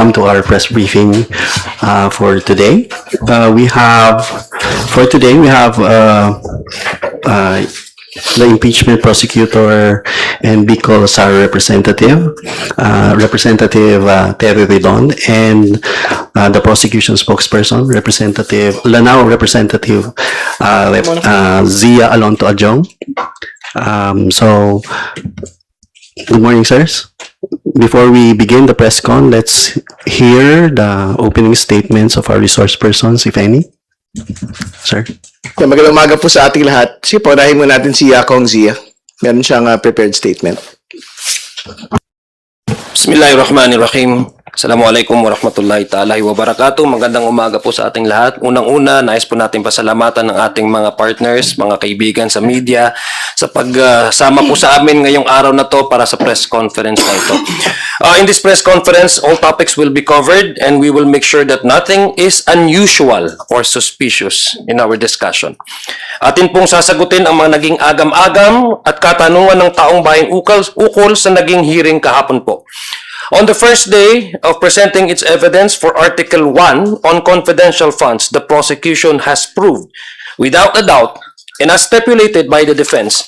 welcome to our press briefing for today. For today we have the impeachment prosecutor and Bicol SAR representative, Representative Terry Redon, and the prosecution spokesperson, Representative Lanao Representative Zia Alonto Adjong. So, good morning, sirs. Before we begin the press con, let's hear the opening statements of our resource persons, if any. Sir. Magandang umaga po sa ating lahat. Sige po, unahin mo natin si Yakong Zia. Meron siyang prepared statement. Bismillahirrahmanirrahim. Assalamualaikum warahmatullahi ta'ala wa barakatuh. Magandang umaga po sa ating lahat. Unang-una, nais po natin pasalamatan ng ating mga partners, mga kaibigan sa media sa pagsama po sa amin ngayong araw na to para sa press conference na ito. In this press conference, all topics will be covered and we will make sure that nothing is unusual or suspicious in our discussion. Atin pong sasagutin ang mga naging agam-agam at katanungan ng taong bayang ukol sa naging hearing kahapon po. On the first day of presenting its evidence for Article 1 on confidential funds, the prosecution has proved, without a doubt, and as stipulated by the defense,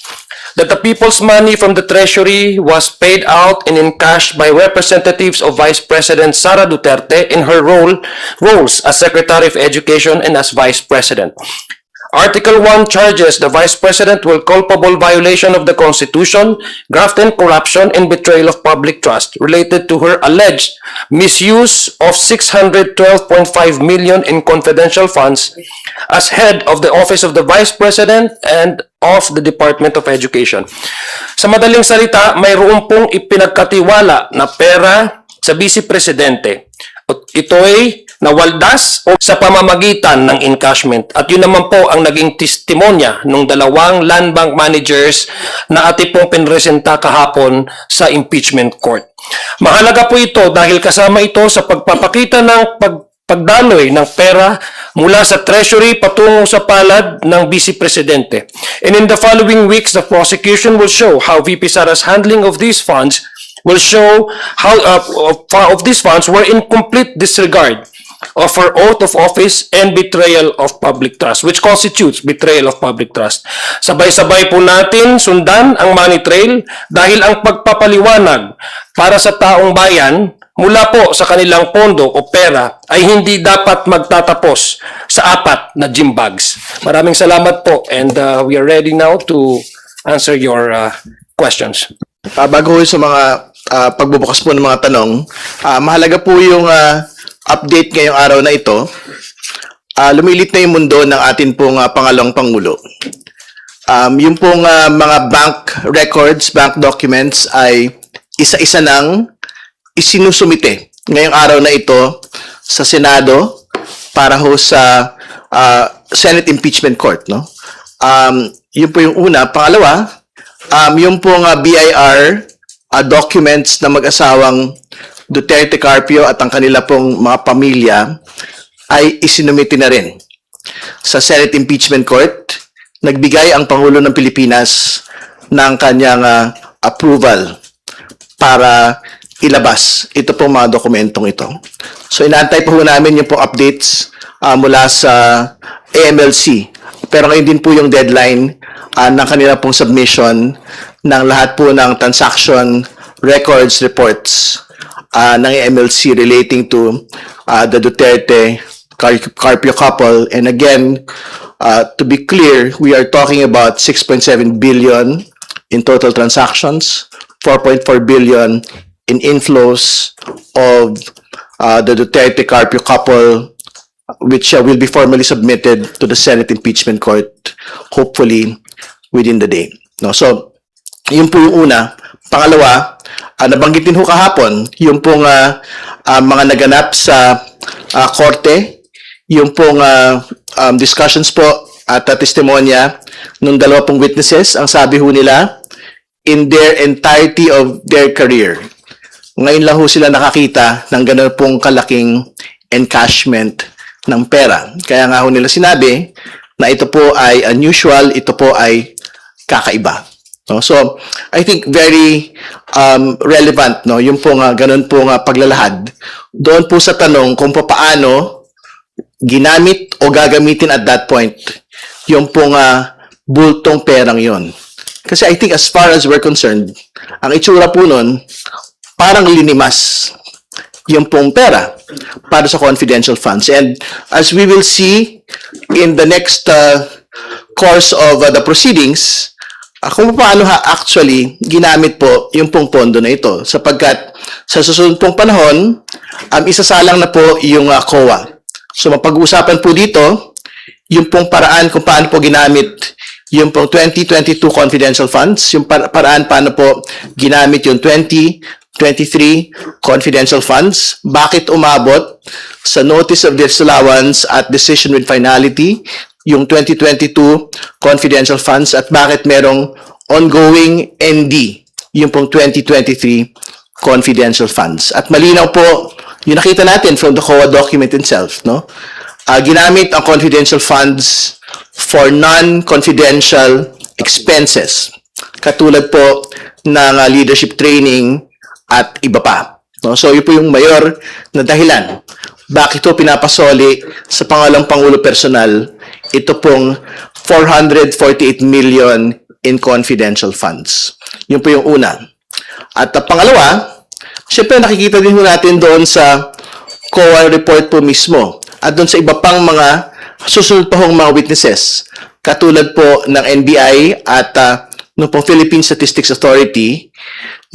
that the people's money from the Treasury was paid out and in cash by representatives of Vice President Sara Duterte in her roles as Secretary of Education and as Vice President. Article 1 charges the Vice President with culpable violation of the Constitution, graft and corruption, and betrayal of public trust related to her alleged misuse of 612.5 million in confidential funds as head of the Office of the Vice President and of the Department of Education. Sa madaling salita, mayroon pong ipinagkatiwala na pera sa Vice Presidente. Ito ay nawaldas o sa pamamagitan ng encashment. At yun naman po ang naging testimonya ng dalawang land bank managers na ating pong pinresenta kahapon sa impeachment court. Mahalaga po ito dahil kasama ito sa pagpapakita ng pagdaloy ng pera mula sa Treasury patungo sa palad ng Vice Presidente. And in the following weeks, the prosecution will show how VP Sara's handling of these funds will show how of these funds were in complete disregard of her oath of office and betrayal of public trust, which constitutes betrayal of public trust. Sabay-sabay po natin sundan ang money trail dahil ang pagpapaliwanag para sa taong bayan mula po sa kanilang pondo o pera ay hindi dapat magtatapos sa apat na gym bags. Maraming salamat po and we are ready now to answer your questions. Bago sa mga pagbubukas po ng mga tanong, mahalaga po yung update ngayong araw na ito. Lumilit na yung mundo ng atin pong pangalawang Pangulo. Yung pong mga bank records, bank documents ay isa-isa nang isinusumite ngayong araw na ito sa Senado para ho sa Senate Impeachment Court. No? Yun po yung una. Pangalawa, yung pong BIR documents na mag-asawang Duterte Carpio at ang kanila pong mga pamilya ay isinumite na rin sa Senate Impeachment Court. Nagbigay ang Pangulo ng Pilipinas ng kanyang approval para ilabas ito pong mga dokumentong ito. So inaantay po namin yung pong updates mula sa AMLC. Pero ngayon din po yung deadline ng kanila pong submission ng lahat po ng transaction records reports ng MLC relating to the Duterte Carpio couple. And again, to be clear, we are talking about 6.7 billion in total transactions, 4.4 billion in inflows of the Duterte Carpio couple, which will be formally submitted to the Senate Impeachment Court, hopefully within the day. No, so yun po yung una. Pangalawa, nabanggit din ho kahapon, yung pong mga naganap sa korte, yung pong discussions po at testimonya ng dalawa pong witnesses, ang sabi ho nila, in their entirety of their career. Ngayon lang ho sila nakakita ng gano'n pong kalaking encashment ng pera. Kaya nga ho nila sinabi na ito po ay unusual, ito po ay kakaiba. No? So, I think very relevant, no? Yung po nga, ganun po nga paglalahad. Doon po sa tanong kung paano ginamit o gagamitin at that point yung po nga bultong perang yon. Kasi I think as far as we're concerned, ang itsura po nun, parang linimas yung pong pera para sa confidential funds. And as we will see in the next course of the proceedings, kung paano actually ginamit po yung pong pondo na ito. Sapagkat sa susunod pong panahon, isasalang na po yung COA. So mapag-uusapan po dito yung pong paraan kung paano po ginamit yung pong 2022 confidential funds, yung paraan paano po ginamit yung 2023 confidential funds, bakit umabot sa notice of disallowance at decision with finality yung 2022 confidential funds at bakit merong ongoing ND yung pong 2023 confidential funds. At malinaw po yung nakita natin from the COA document itself, no? Ginamit ang confidential funds for non-confidential expenses. Katulad po ng leadership training at iba pa. No? So, yun po yung mayor na dahilan. Bakit ito pinapasoli sa pangalang Pangulo personal, ito pong 448 million in confidential funds. Yun po yung una. At pangalawa, syempre nakikita din po natin doon sa COA report po mismo at doon sa iba pang mga susunod pa hong mga witnesses. Katulad po ng NBI at ng pong Philippine Statistics Authority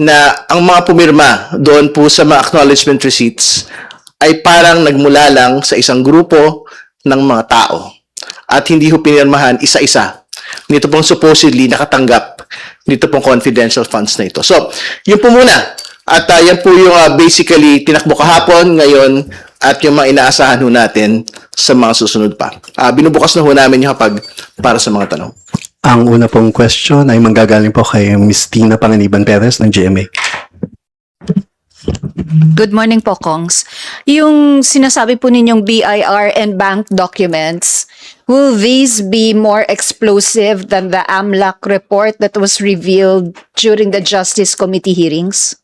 na ang mga pumirma doon po sa mga acknowledgement receipts ay parang nagmula lang sa isang grupo ng mga tao at hindi ho pinirmahan isa-isa. Nito pong supposedly nakatanggap nito pong confidential funds na ito. So, yun po muna. At yan po yung basically tinakbo kahapon, ngayon, at yung mga inaasahan ho natin sa mga susunod pa. Binubukas na ho namin yung hapag para sa mga tanong. Ang una pong question ay manggagaling po kay Ms. Tina Panganiban Perez ng GMA. Good morning po, Kongs. Yung sinasabi po ninyong BIR and bank documents, will these be more explosive than the AMLAC report that was revealed during the Justice Committee hearings?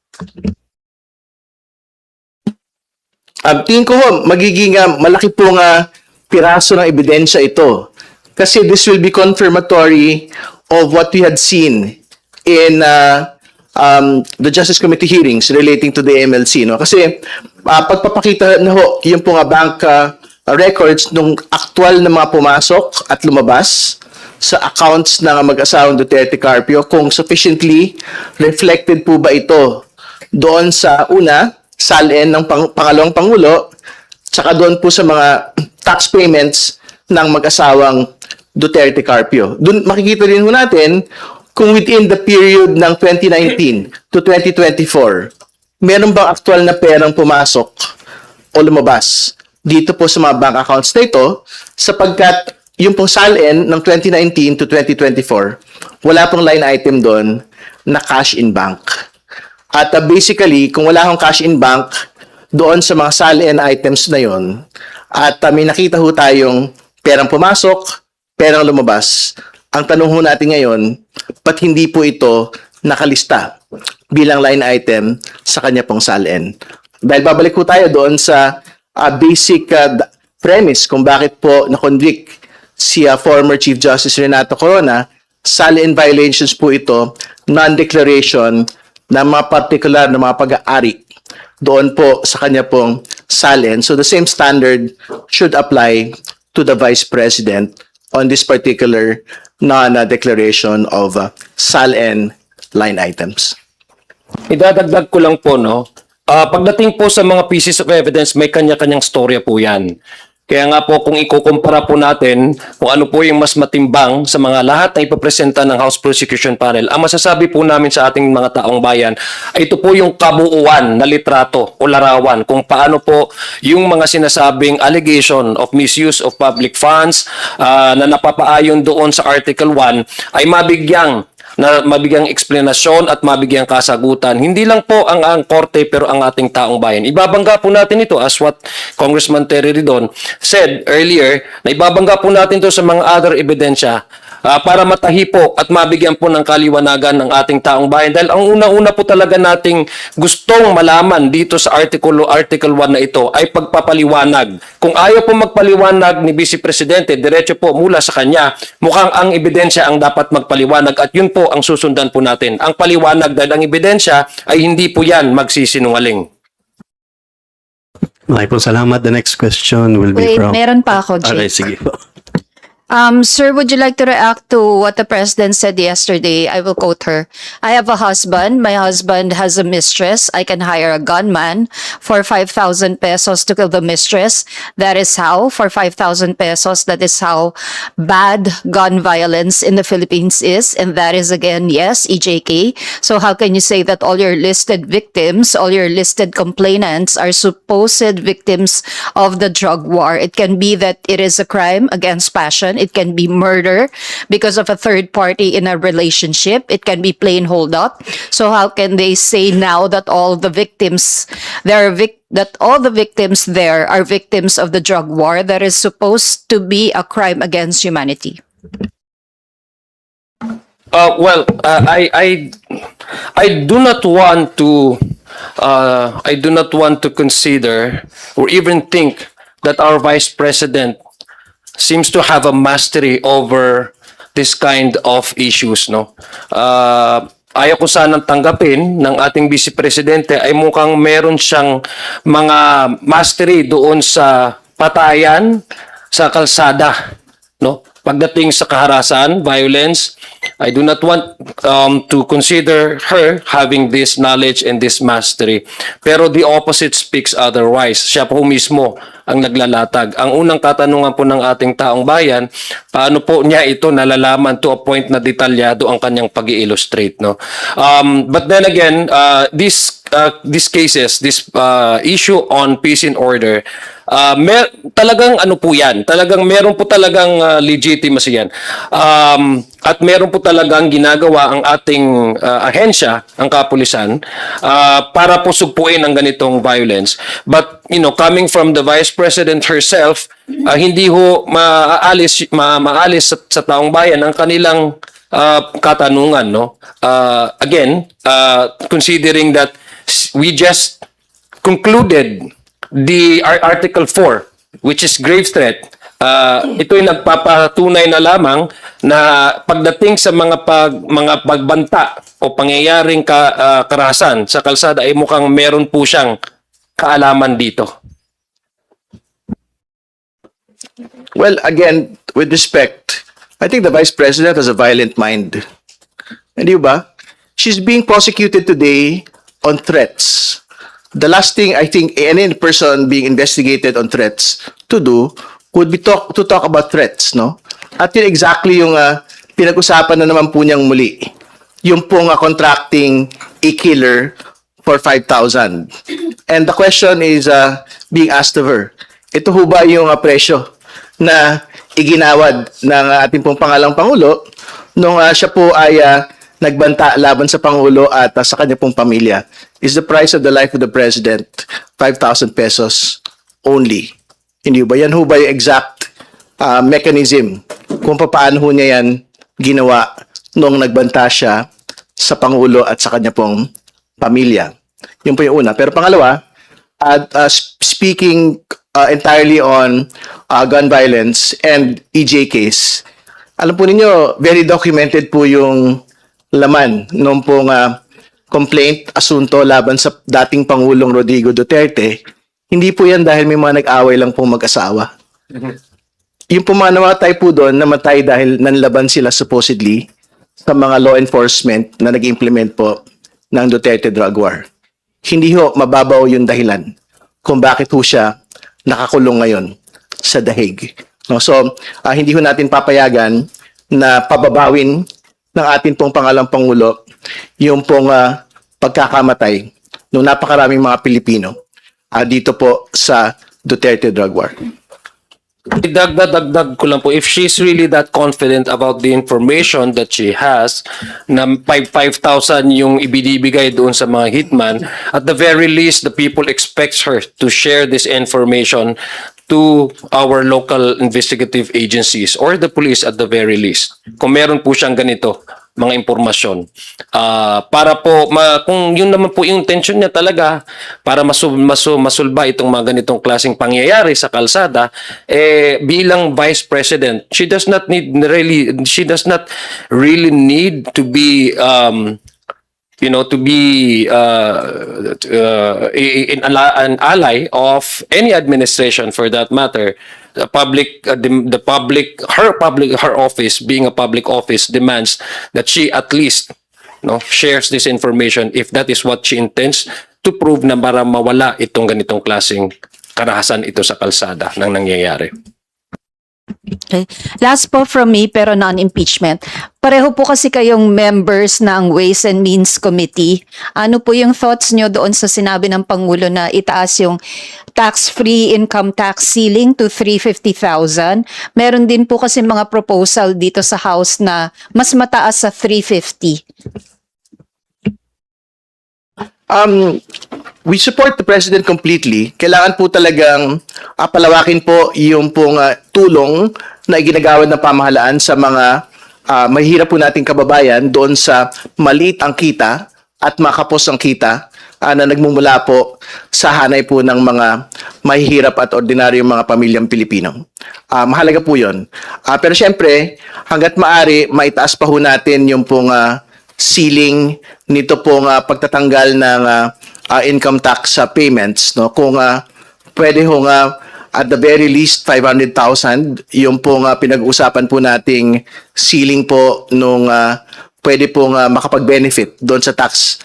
Tingin ko ho, magiging malaki pong piraso ng ebidensya ito. Kasi this will be confirmatory of what we had seen in the Justice Committee hearings relating to the MLC. No? Kasi pagpapakita na ho, yung pong bank records nung actual na mga pumasok at lumabas sa accounts ng mag-asawang Duterte Carpio, kung sufficiently reflected po ba ito doon sa una, salin ng pangalawang Pangulo, tsaka doon po sa mga tax payments ng mag-asawang Duterte Carpio. Doon makikita din po natin kung within the period ng 2019 to 2024, meron bang actual na perang pumasok o lumabas dito po sa mga bank accounts na ito, sapagkat yung pong salin ng 2019 to 2024, wala pong line item doon na cash in bank. At basically, kung wala akong cash in bank doon sa mga salin items na yon, at may nakita ho tayong perang pumasok, perang lumabas, ang tanong ho natin ngayon, ba't hindi po ito nakalista bilang line item sa kanya pong salin? Dahil babalik po tayo doon sa basic premise kung bakit po na-convict si former Chief Justice Renato Corona, salin violations po ito, non-declaration ng mga particular na mga pag-aari doon po sa kanya pong salin. So the same standard should apply to the Vice President on this particular non-declaration of salin line items. Idadagdag ko lang po, no? Pagdating po sa mga pieces of evidence, may kanya-kanyang storya po yan. Kaya nga po, kung ikukumpara po natin kung ano po yung mas matimbang sa mga lahat na ipapresenta ng House Prosecution Panel, ang masasabi po namin sa ating mga taong bayan ay ito po yung kabuuan na litrato o larawan kung paano po yung mga sinasabing allegation of misuse of public funds na napapaayon doon sa Article 1 ay mabigyang eksplanasyon at mabigyang kasagutan. Hindi lang po ang korte pero ang ating taong bayan. Ibabangga po natin ito as what Congressman Terry Ridon said earlier, na ibabangga po natin ito sa mga other ebidensya para matahi po at mabigyan po ng kaliwanagan ng ating taong bayan. Dahil ang una-una po talaga nating gustong malaman dito sa Article 1 na ito ay pagpapaliwanag. Kung ayaw po magpaliwanag ni Vice Presidente, diretso po mula sa kanya, mukhang ang ebidensya ang dapat magpaliwanag at yun po ang susundan po natin. Ang paliwanag dahil ang ebidensya ay hindi po yan magsisinungaling. Okay po, salamat. The next question will be Wait, from... meron pa ako, Jay. Okay, sige po. Sir, would you like to react to what the president said yesterday? I will quote her. I have a husband. My husband has a mistress. I can hire a gunman for 5,000 pesos to kill the mistress. That is how, for 5,000 pesos, that is how bad gun violence in the Philippines is. And that is, again, yes, EJK. So how can you say that all your listed victims, all your listed complainants are supposed victims of the drug war? It can be that it is a crime against passion. It can be murder because of a third party in a relationship. It can be plain hold up. So how can they say now that all the victims that all the victims there are victims of the drug war that is supposed to be a crime against humanity? I do not want to consider or even think that our Vice President seems to have a mastery over this kind of issues, no? Ayaw ko sanang tanggapin ng ating Vice Presidente ay mukhang meron siyang mga mastery doon sa patayan, sa kalsada, no? Pagdating sa kaharasan, violence, I do not want to consider her having this knowledge and this mastery. Pero the opposite speaks otherwise. Siya po mismo ang naglalatag. Ang unang katanungan po ng ating taong bayan, paano po niya ito nalalaman to a point na detalyado ang kanyang pag-i-illustrate, no? But then again, these cases, this issue on peace and order, talagang ano po yan, talagang meron po talagang legitimacy yan. At meron po talagang ginagawa ang ating ahensya, ang kapulisan, para po sugpuin ang ganitong violence. But, coming from the Vice President herself, hindi ho maalis sa taong bayan ang kanilang katanungan, no? Again, considering that we just concluded the Article 4, which is grave threat, ito'y nagpapatunay na lamang na pagdating sa mga pagbanta o pangyayaring karahasan sa kalsada ay mukhang meron po siyang kaalaman dito. Well, again, with respect, I think the Vice President has a violent mind. Hindi ba? She's being prosecuted today on threats. The last thing I think any person being investigated on threats to do would be to talk about threats, no? At yun exactly yung pinag-usapan na naman po niyang muli. Yung pong contracting a killer for 5,000. And the question is being asked of her, ito ho ba yung presyo na iginawad ng ating pong pangalang Pangulo nung siya po ay nagbanta laban sa Pangulo at sa kanya pong pamilya? Is the price of the life of the President 5,000 pesos only? Hindi ba? Yan ho ba yung exact mechanism kung paano ho niya yan ginawa nung nagbanta siya sa Pangulo at sa kanya pong pamilya? Yun po yung una. Pero pangalawa, speaking entirely on gun violence and EJ case, alam po ninyo, very documented po yung laman nung pong complaint, asunto laban sa dating Pangulong Rodrigo Duterte. Hindi po yan dahil may mga nag-away lang pong mag-asawa. Yung po mga namatay po doon, namatay dahil nanlaban sila supposedly sa mga law enforcement na nag-implement po ng Duterte drug war. Hindi ho mababaw yung dahilan kung bakit ho siya nakakulong ngayon sa dahig. No? So, hindi ho natin papayagan na pababawin ng ating pong pangalang Pangulo yung pong pagkakamatay ng napakaraming mga Pilipino dito po sa Duterte drug war. Dagdag ko lang po, if she's really that confident about the information that she has, na 5,000 yung ibinibigay doon sa mga hitman, at the very least, the people expects her to share this information to our local investigative agencies or the police at the very least. Kung meron po siyang ganito, mga impormasyon. Para po, kung yun naman po yung intention niya talaga, para masulba itong mga ganitong klaseng pangyayari sa kalsada, bilang Vice President, she does not really need to be an ally of any administration for that matter. Her office, being a public office, demands that she at least shares this information if that is what she intends to prove na para mawala itong ganitong klaseng karahasan ito sa kalsada nang nangyayari. Okay. Last po from me, pero non-impeachment. Pareho po kasi kayong members ng Ways and Means Committee. Ano po yung thoughts nyo doon sa sinabi ng Pangulo na itaas yung tax-free income tax ceiling to 350,000? Meron din po kasi mga proposal dito sa House na mas mataas sa 350. We support the President completely. Kailangan po talagang palawakin po yung pong tulong na iginagawad ng pamahalaan sa mga mahihirap po nating kababayan doon sa maliit ang kita at makapos ang kita na nagmumula po sa hanay po ng mga mahihirap at ordinaryong mga pamilyang Pilipino. Mahalaga po yun. Pero syempre, hanggat maaari, maitaas pa ho natin yung pong ceiling nito pong pagtatanggal ng income tax payments, no? Kung pwede ho nga at the very least 500,000 yung pong pinag-usapan po nating ceiling po nung pwede pong makapag-benefit doon sa tax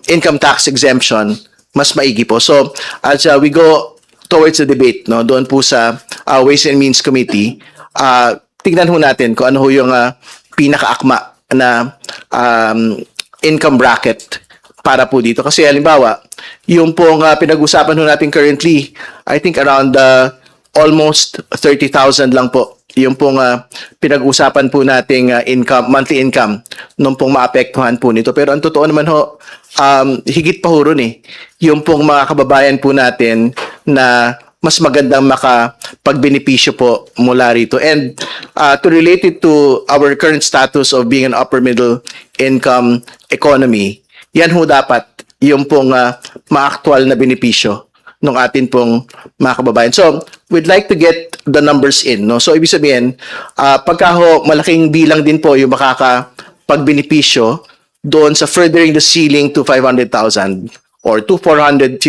income tax exemption, mas maigi po. So as we go towards the debate, no, doon po sa Ways and Means Committee, tignan ho natin kung ano ho yung pinakaakma na income bracket para po dito. Kasi halimbawa, yung pong pinag-usapan ho natin currently, I think around almost 30,000 lang po. Yung pong pinag-usapan po nating income, monthly income nung pong maapektuhan po nito. Pero ang totoo naman ho, higit pa ho ron eh. Yung pong mga kababayan po natin na mas magandang makapagbenepisyo po mula rito. And to relate it to our current status of being an upper middle income economy, yan ho dapat yung pong ma-actual na benepisyo ng atin pong mga kababayan. So, we'd like to get the numbers in. No? So, ibig sabihin, pagka ho malaking bilang din po yung makakapagbenepisyo doon sa furthering the ceiling to 500,000 or to 450,000,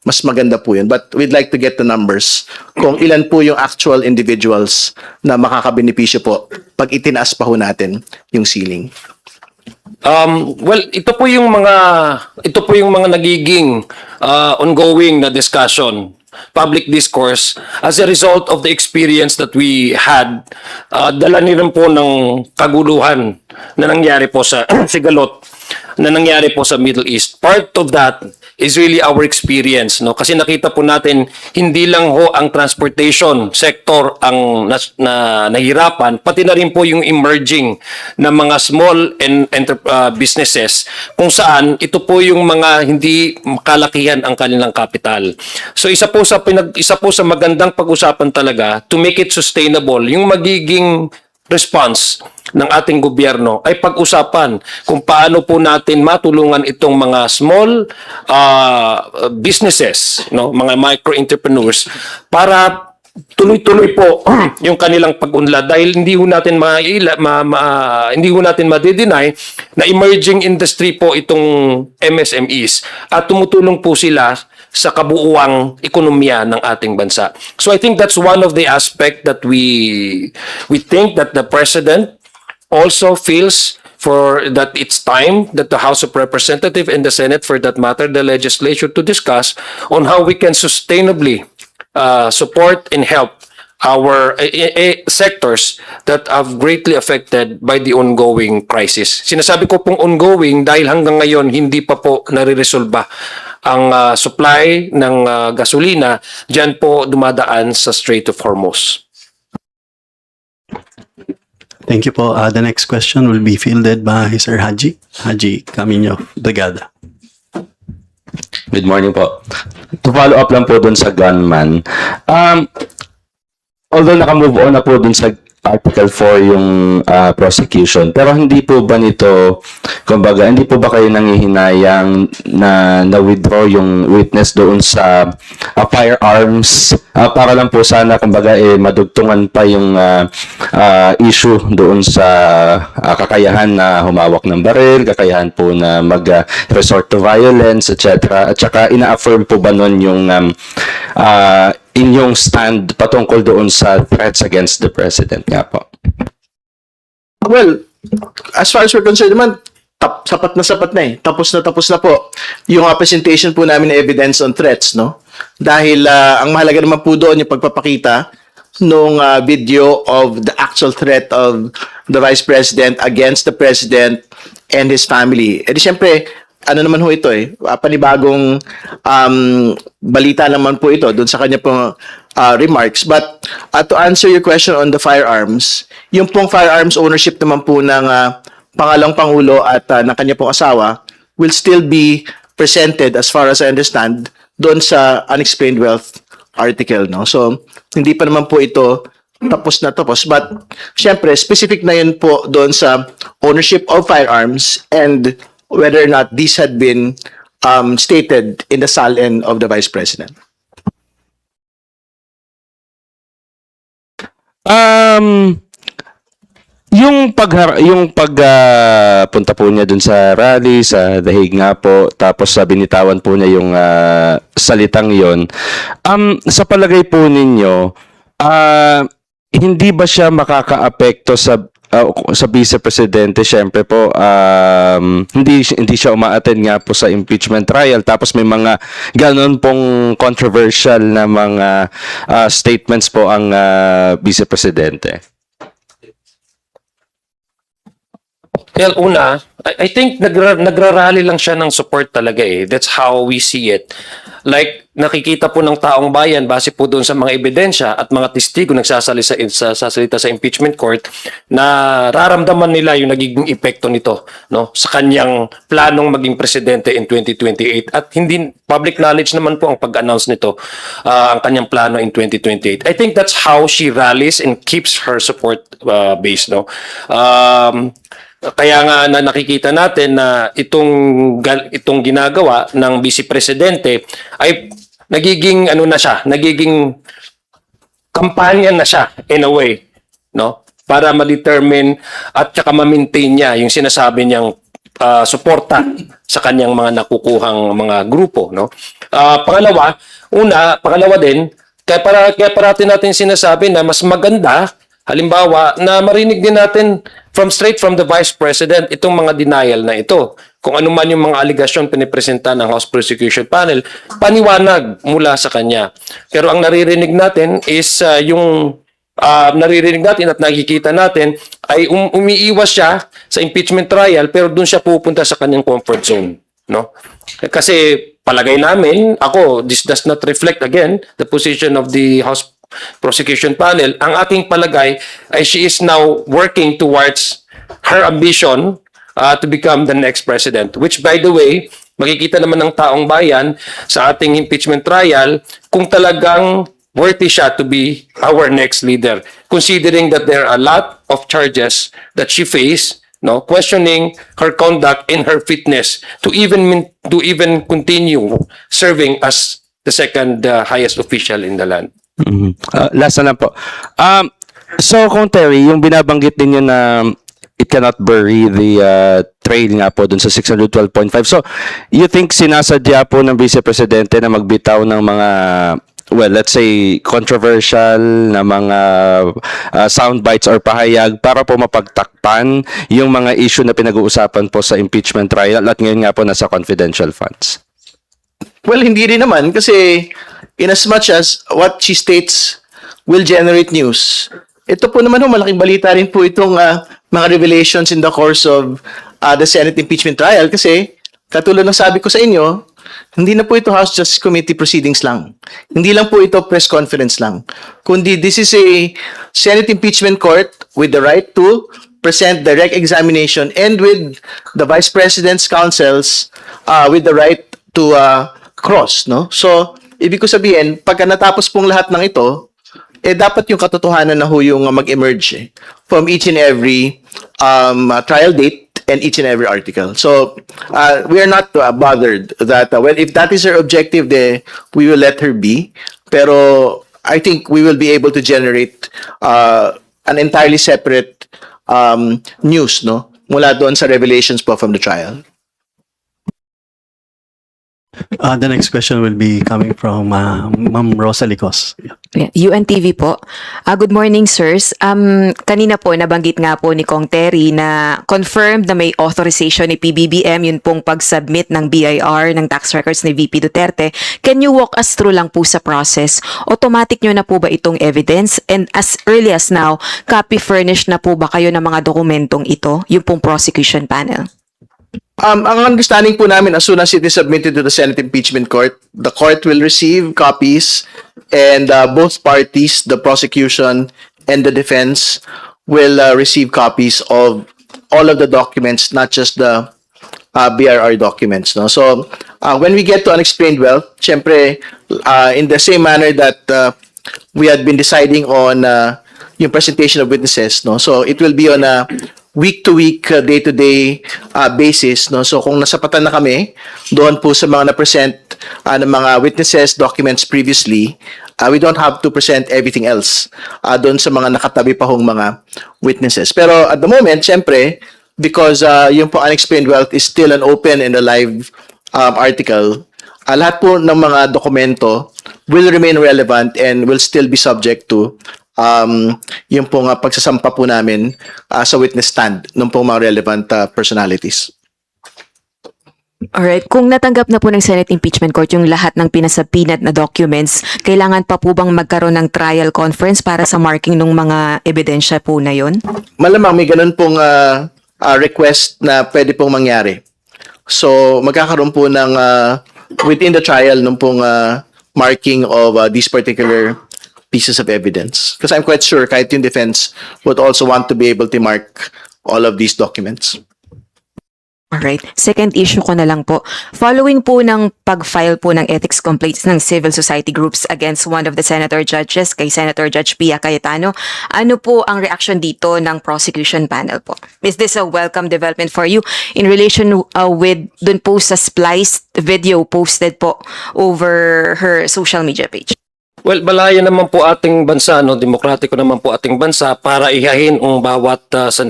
mas maganda po yun. But we'd like to get the numbers kung ilan po yung actual individuals na makakabenepisyo po pag itinaas pa ho natin yung ceiling. Well, ito po yung mga nagiging ongoing na discussion, public discourse as a result of the experience that we had. Dala rin po ng kaguluhan na nangyari po sa Sigalot, na nangyari po sa Middle East. Part of that is really our experience, no? Kasi nakita po natin hindi lang ho ang transportation sector ang nahirapan, pati na rin po yung emerging na mga small businesses kung saan ito po yung mga hindi kalakihan ang kanilang kapital. So isa po sa magandang pag-usapan talaga to make it sustainable, yung magiging response ng ating gobyerno ay pag-usapan kung paano po natin matulungan itong mga small businesses, no, mga micro-entrepreneurs para tuloy-tuloy po yung kanilang pag-unlad dahil hindi ho natin madi-deny na emerging industry po itong MSMEs at tumutulong po sila sa kabuuang ekonomiya ng ating bansa. So I think that's one of the aspect that we think that the President also feels for that it's time that the House of Representatives and the Senate, for that matter, the legislature, to discuss on how we can sustainably support and help our sectors that have greatly affected by the ongoing crisis. Sinasabi ko pong ongoing dahil hanggang ngayon hindi pa po nare-resolba ang supply ng gasolina diyan po dumadaan sa Strait of Hormuz. Thank you po. The next question will be fielded by Sir Haji Camino Brigada. Good morning po. To follow up lang po dun sa gunman, although naka-move on na po dun sa Article 4 yung prosecution, pero hindi po ba nito, kumbaga, hindi po ba kayo nangihinayang na na-withdraw yung witness doon sa firearms para lang po sana, kumbaga, madugtungan pa yung issue doon sa kakayahan na humawak ng baril, kakayahan po na mag-resort to violence, etc. At saka ina-affirm po ba nun yung inyong stand patungkol doon sa threats against the president nga po? Well, as far as we're concerned naman, sapat na eh. Tapos na po yung presentation po namin ng evidence on threats, no? Dahil ang mahalaga naman po doon yung pagpapakita nung video of the actual threat of the Vice President against the President and his family. Eh di syempre, ano naman ho ito panibagong balita naman po ito doon sa kanya pong remarks. But to answer your question on the firearms, yung pong firearms ownership naman po ng pangalawang Pangulo at ng kanya pong asawa will still be presented, as far as I understand, doon sa unexplained wealth article, no? So, hindi pa naman po ito tapos na tapos. But, syempre, specific na yun po doon sa ownership of firearms and whether or not these had been stated in the salin of the Vice President. Yung pagpunta po niya dun sa rally sa The Hague nga po, tapos binitawan po niya yung salitang yon. Sa palagay po ninyo, hindi ba siya makakaapekto sa Vice Presidente? Syempre po, hindi siya umaattend nga po sa impeachment trial, tapos may mga ganon pong controversial na mga statements po ang Vice Presidente. Well, una, I think nagrarally lang siya ng support talaga eh. That's how we see it. Like, nakikita po ng taong bayan base po doon sa mga ebidensya at mga testigo nagsasalita sa impeachment court na raramdaman nila yung nagiging epekto nito, no, sa kanyang planong maging presidente in 2028. At hindi public knowledge naman po ang pag-announce nito, ang kanyang plano in 2028. I think that's how she rallies and keeps her support base, no. Kaya nga na nakikita natin na itong ginagawa ng Vice Presidente ay nagiging nagiging kampanya na siya in a way, no? Para ma-determine at saka ma-maintain niya yung sinasabi niyang suporta sa kanyang mga nakukuhang mga grupo, no? Pangalawa din, kaya parati natin sinasabi na mas maganda, halimbawa, na marinig din natin straight from the Vice President itong mga denial na ito. Kung ano man yung mga aligasyon pinipresenta ng House Prosecution Panel, paniwanag mula sa kanya. Pero ang naririnig natin is naririnig natin at nakikita natin ay umiiwas siya sa impeachment trial pero doon siya pupunta sa kanyang comfort zone, no? Kasi palagay namin, this does not reflect again the position of the House Prosecution Panel. Ang aking palagay ay she is now working towards her ambition to become the next president, which by the way, makikita naman ng taong bayan sa ating impeachment trial kung talagang worthy siya to be our next leader, considering that there are a lot of charges that she faced, no, questioning her conduct and her fitness to even continue serving as the second highest official in the land. Last na lang po. So, kung Terry, yung binabanggit ninyo na it cannot bury the trail nga po dun sa 612.5. So, you think sinasadya po ng Vice Presidente na magbitaw ng mga, well, let's say, controversial na mga sound bites or pahayag para po mapagtakpan yung mga issue na pinag-uusapan po sa impeachment trial at ngayon nga po nasa confidential funds? Well, hindi rin naman kasi in as much as what she states will generate news, ito po naman malaking balita rin po itong mga revelations in the course of the Senate impeachment trial kasi katulad ng sabi ko sa inyo, hindi na po ito House Justice Committee proceedings lang. Hindi lang po ito press conference lang. Kundi this is a Senate impeachment court with the right to present direct examination and with the Vice President's counsels with the right to cross, no? So, ibig ko sabihin, pagka natapos pong lahat ng ito, dapat yung katotohanan na ho yung mag-emerge from each and every trial date and each and every article. So, we are not bothered that, well, if that is her objective, we will let her be. Pero, I think we will be able to generate an entirely separate news, no? Mula doon sa revelations po from the trial. The next question will be coming from Ma'am Rosa Licos. Yeah, UNTV po. Good morning, sirs. Kanina po, nabanggit nga po ni Kong Terry na confirmed na may authorization ni PBBM yun pong pag-submit ng BIR ng tax records ni VP Duterte. Can you walk us through lang po sa process? Automatic nyo na po ba itong evidence? And as early as now, copy furnished na po ba kayo ng mga dokumentong ito? Yung pong prosecution panel? Ang understanding po namin, as soon as it is submitted to the Senate Impeachment Court, the court will receive copies and both parties, the prosecution and the defense, will receive copies of all of the documents, not just the BRR documents. No? So, when we get to unexplained wealth, syempre, in the same manner that we had been deciding on yung presentation of witnesses, no? So, it will be on a week-to-week, day-to-day basis, no? So kung nasapatan na kami doon po sa mga na-present ng mga witnesses, documents previously, we don't have to present everything else doon sa mga nakatabi pa hong mga witnesses. Pero at the moment, syempre, because yung po unexplained wealth is still an open and a live article, lahat po ng mga dokumento will remain relevant and will still be subject to yung pong pagsasampa po namin sa witness stand ng pong mga relevant personalities. Alright, kung natanggap na po ng Senate Impeachment Court yung lahat ng pinasubpoenaed na documents, kailangan pa po bang magkaroon ng trial conference para sa marking ng mga ebidensya po na yun? Malamang may ganun pong request na pwede pong mangyari. So, magkakaroon po ng within the trial ng pong marking of these particular pieces of evidence. Because I'm quite sure kahit yung defense would also want to be able to mark all of these documents. Alright, second issue ko na lang po. Following po ng pag-file po ng ethics complaints ng civil society groups against one of the senator judges, kay Senator Judge Pia Cayetano, ano po ang reaction dito ng prosecution panel po? Is this a welcome development for you in relation with dun po sa spliced video posted po over her social media page? Well, balaya naman po ating bansa, no, demokratiko naman po ating bansa para ihahin ang bawat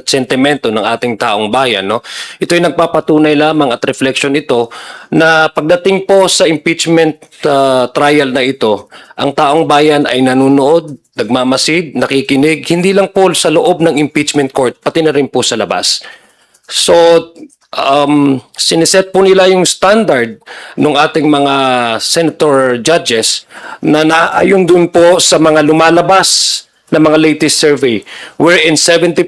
sentimento ng ating taong bayan, no. Ito ay nagpapatunay lamang at reflection ito na pagdating po sa impeachment trial na ito, ang taong bayan ay nanonood, nagmamasid, nakikinig, hindi lang po sa loob ng impeachment court, pati na rin po sa labas. So, siniset po nila yung standard ng ating mga senator judges na naayon dun po sa mga lumalabas na mga latest survey wherein 70+%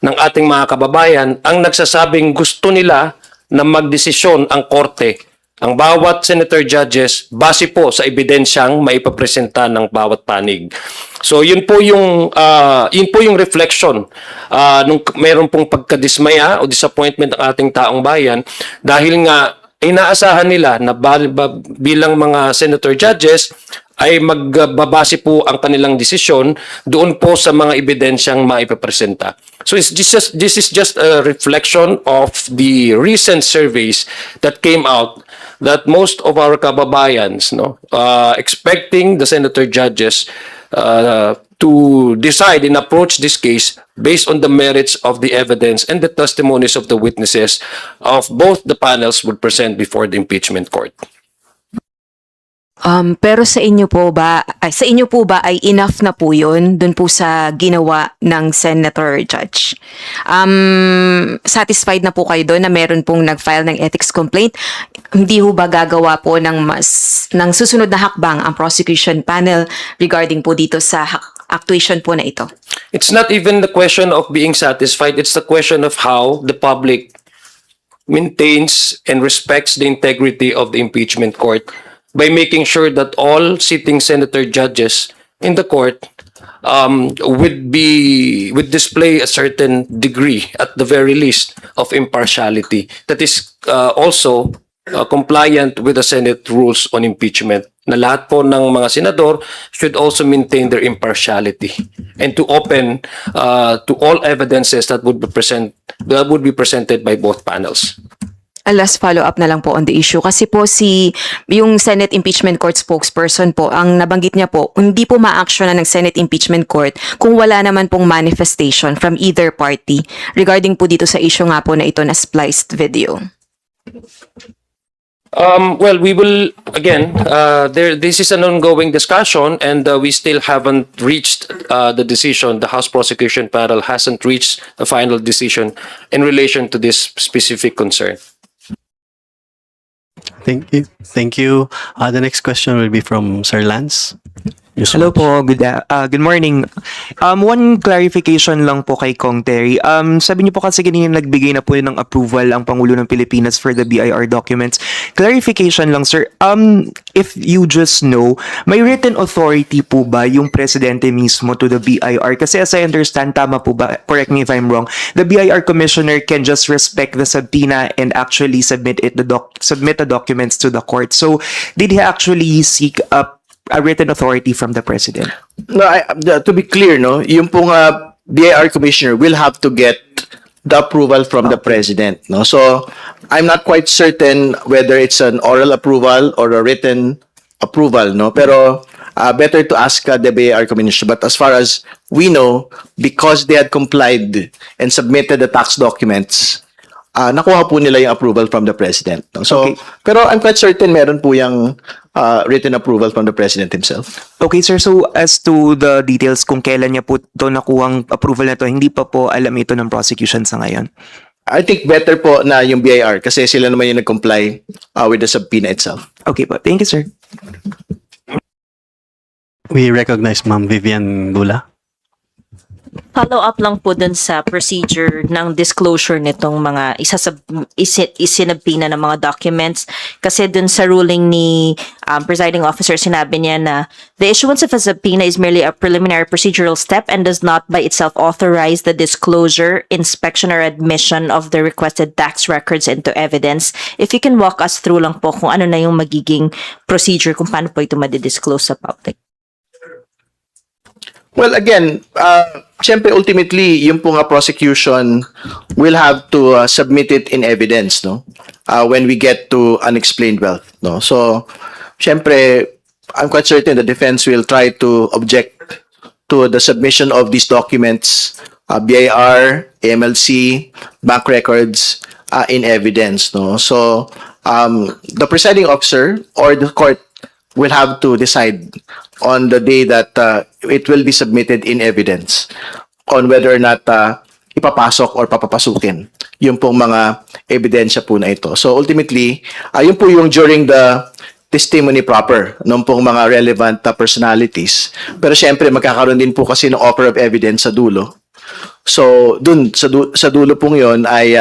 ng ating mga kababayan ang nagsasabing gusto nila na magdesisyon ang korte, ang bawat senator judges base po sa ebidensyang maipapresenta ng bawat panig. So yun po yung reflection nung meron pong pagkadismaya o disappointment ng ating taong bayan dahil nga inaasahan nila na bilang mga senator judges ay magbabase po ang kanilang desisyon doon po sa mga ebidensyang maipapresenta. So this is just a reflection of the recent surveys that came out that most of our kababayans, no, expecting the senator judges to decide and approach this case based on the merits of the evidence and the testimonies of the witnesses of both the panels would present before the impeachment court. Pero sa inyo po ba ay enough na po yun dun po sa ginawa ng senator judge? Satisfied na po kayo doon na meron pong nag-file ng ethics complaint? Hindi ho ba gagawa po ng susunod na hakbang ang prosecution panel regarding po dito sa actuation po na ito? It's not even the question of being satisfied, it's the question of how the public maintains and respects the integrity of the impeachment court by making sure that all sitting senator judges in the court would display a certain degree, at the very least, of impartiality. That is also compliant with the Senate rules on impeachment na lahat po ng mga senador should also maintain their impartiality and to open to all evidences that would be presented by both panels. A last follow-up na lang po on the issue. Kasi po yung Senate Impeachment Court spokesperson po, ang nabanggit niya po, hindi po ma-actionan ng Senate Impeachment Court kung wala naman pong manifestation from either party regarding po dito sa issue nga po na ito na spliced video. Well, we will again. This is an ongoing discussion, and we still haven't reached the decision. The House Prosecution Panel hasn't reached a final decision in relation to this specific concern. Thank you. Thank you. The next question will be from Sir Lance. Hello po, good morning. One clarification lang po kay Kong Terry. Sabi niyo po kasi kanina nagbigay na po ng approval ang Pangulo ng Pilipinas for the BIR documents. Clarification lang, sir. If you just know, may written authority po ba yung presidente mismo to the BIR? Kasi as I understand, tama po ba? Correct me if I'm wrong. The BIR commissioner can just respect the subpoena and actually submit the documents to the court. So, did he actually seek a written authority from the president? No, to be clear, no, yung pong BIR commissioner will have to get the approval from the president, no. So I'm not quite certain whether it's an oral approval or a written approval, no. Pero better to ask the BIR commissioner. But as far as we know, because they had complied and submitted the tax documents, nakuha po nila yung approval from the president. No? So, Okay. pero I'm quite certain meron po yung written approval from the president himself. Okay, sir. So, as to the details kung kailan niya po ito nakuhang approval na to, hindi pa po alam ito ng prosecution sa ngayon. I think better po na yung BIR kasi sila naman yung nag-comply with the subpoena itself. Okay po. Thank you, sir. We recognize Ma'am Vivian Dula. Follow up lang po dun sa procedure ng disclosure nitong mga isinabpina ng mga documents. Kasi dun sa ruling ni presiding officer, sinabi niya na the issuance of a subpoena is merely a preliminary procedural step and does not by itself authorize the disclosure, inspection, or admission of the requested tax records into evidence. If you can walk us through lang po kung ano na yung magiging procedure kung paano po ito madidisclose sa public. Well, again, syempre ultimately, yung po nga prosecution will have to submit it in evidence, no? When we get to unexplained wealth, no? So, syempre, I'm quite certain the defense will try to object to the submission of these documents, BIR, AMLC, bank records, in evidence, no? So, the presiding officer or the court will have to decide on the day that it will be submitted in evidence on whether or not ipapasok or papapasukin yung pong mga ebidensya po na ito. So ultimately, yun po yung during the testimony proper ng pong mga relevant personalities. Pero syempre, magkakaroon din po kasi ng offer of evidence sa dulo. So, dun, sa dulo pong yun ay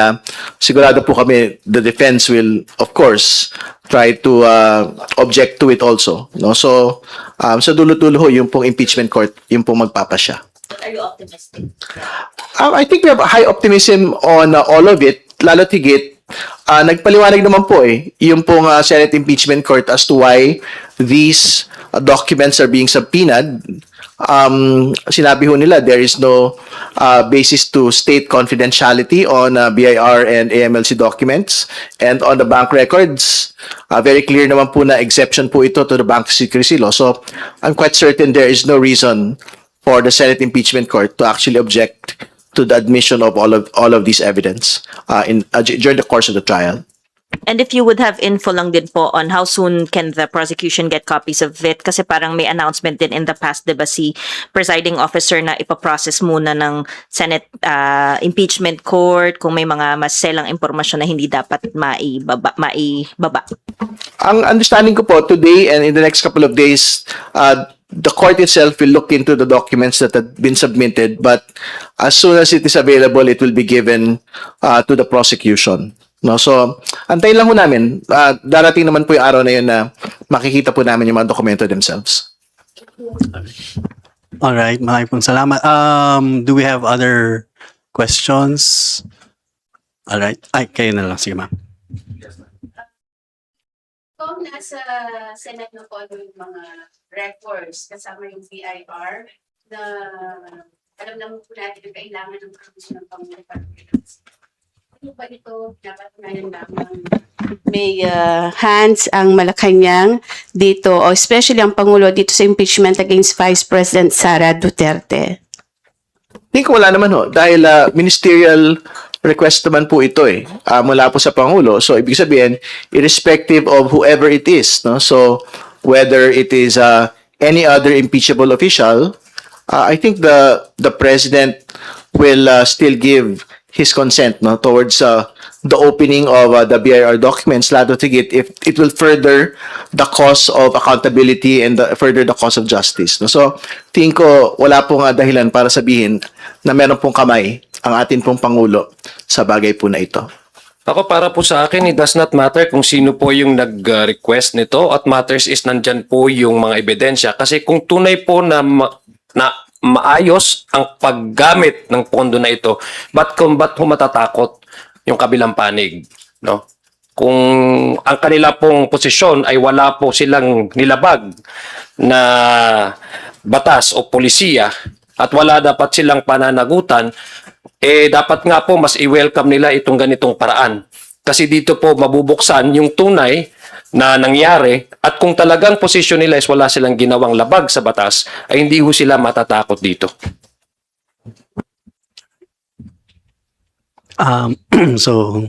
sigurado po kami, the defense will, of course, try to object to it also. No? So, sa dulo-dulo ho, yung pong impeachment court, yung pong magpapasya. Are you optimistic? I think we have a high optimism on all of it, lalo't higit. Nagpaliwanag naman po yung pong Senate Impeachment Court as to why these documents are being subpoenaed. Sinabi ho nila there is no basis to state confidentiality on BIR and AMLC documents, and on the bank records, very clear naman po na exception po ito to the bank secrecy law. So I'm quite certain there is no reason for the Senate Impeachment Court to actually object to the admission of all of these evidence during the course of the trial. And if you would have info lang din po on how soon can the prosecution get copies of it? Kasi parang may announcement din in the past, diba, si presiding officer na ipaprocess muna ng Senate impeachment court kung may mga maselang impormasyon na hindi dapat maibaba. Ang understanding ko po, today and in the next couple of days, the court itself will look into the documents that have been submitted, but as soon as it is available, it will be given to the prosecution. No, so antayin lang po namin. Darating naman po yung araw na yun na makikita po namin yung mga dokumento themselves. All right, maraming pong salamat. Do we have other questions? All right. Ay, kayo na lang. Sige, ma'am. po nasa Senate na po yung mga records kasama yung BIR na alam naman po natin na kailangan ng permission ng Pangulo. Ano ba ito? Dapat ngayon lamang may hands ang Malacanang dito, o especially ang Pangulo dito sa impeachment against Vice President Sara Duterte. Think wala naman ho. Dahil ministerial request naman po ito mula po sa Pangulo. So, ibig sabihin, irrespective of whoever it is, no? So, whether it is any other impeachable official, I think the President will still give his consent, no, towards the opening of the BIR documents, lalo tigit if it will further the cause of accountability and further the cause of justice, no? So, tingin ko wala pong dahilan para sabihin na meron pong kamay ang atin pong Pangulo sa bagay po na ito. Ako, para po sa akin, it does not matter kung sino po yung nag-request nito, at matters is nandyan po yung mga ebidensya. Kasi kung tunay po na maayos ang paggamit ng pondo na ito, ba't ho matatakot yung kabilang panig, no? Kung ang kanila pong posisyon ay wala po silang nilabag na batas o polisiya at wala dapat silang pananagutan, dapat nga po mas i-welcome nila itong ganitong paraan. Kasi dito po mabubuksan yung tunay na nangyari, at kung talagang posisyon nila is wala silang ginawang labag sa batas, ay hindi ho sila matatakot dito. So,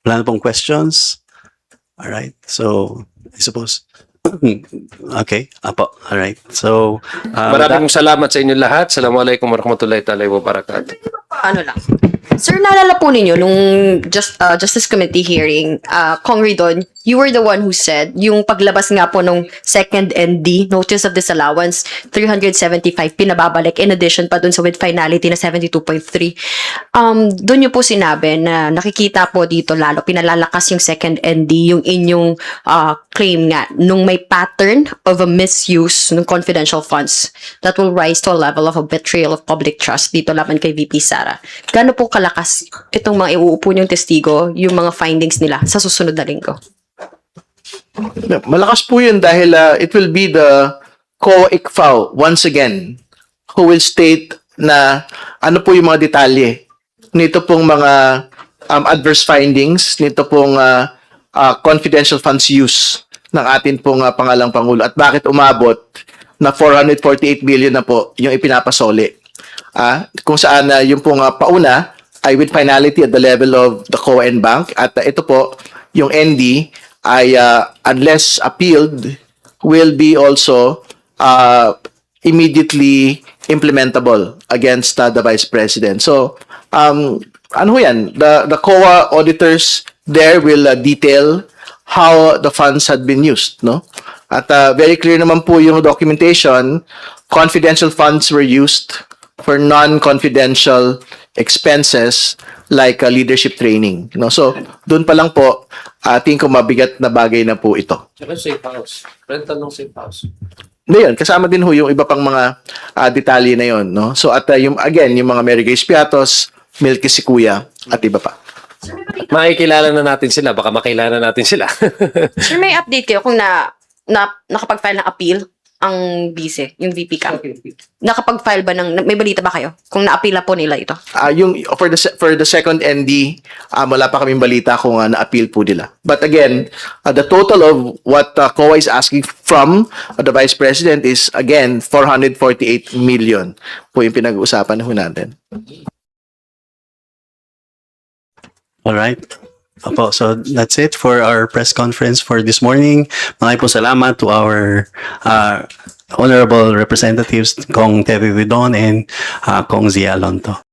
wala na pong questions. All right. So, I suppose. Okay. Apo. All right. So, Maraming salamat sa inyo lahat. Assalamualaikum warahmatullahi taala wabarakatuh. Ano lang. Sir, naalala po ninyo nung Justice Committee hearing, Kong Ridon, you were the one who said, yung paglabas nga po nung second ND, Notice of Disallowance, 375, pinababalik, in addition pa dun sa with finality na 72.3. Doon nyo po sinabi na nakikita po dito lalo, pinalalakas yung second ND, yung inyong claim nga, nung may pattern of a misuse ng confidential funds that will rise to a level of a betrayal of public trust dito laban kay VP Sara. Gaano po kalakas itong mga iuupo niyong testigo, yung mga findings nila sa susunod na linggo? Malakas po yun dahil it will be the COA-ICFAO once again who will state na ano po yung mga detalye nito pong mga adverse findings, nito pong confidential funds use ng atin pong pangalang Pangulo at bakit umabot na 448 billion na po yung ipinapasoli. Kung saan yung pong pauna ay with finality at the level of the COA and bank, at ito po yung ND ay unless appealed will be also immediately implementable against the Vice President. So ano ho yan, the COA auditors there will detail how the funds had been used, no? At very clear naman po yung documentation, confidential funds were used for non-confidential expenses like leadership training, no? So doon pa lang po tingin ko mabigat na bagay na po ito. Safe house. Rental ng safe house. Ngayon, kasama din ho yung iba pang mga detalye na yon, no? So at yung again, yung mga Mary Grace Piatos, Milky si Kuya at iba pa. Makikilala na natin sila, baka makilala natin sila. Sir, may update kayo kung nakapag-file ng appeal ang vice, yung VP ka? Nakapag-file ba may balita ba kayo kung na-appeala po nila ito? Yung for the second ND, wala pa kaming balita kung na-appeal po nila. But again, the total of what COA is asking from the Vice President is again 448 million po yung pinag-uusapan ho natin. all right. Opo, so that's it for our press conference for this morning. Maraming po salamat to our honorable representatives, Kong Terry Ridon and Kong Zia Alonto.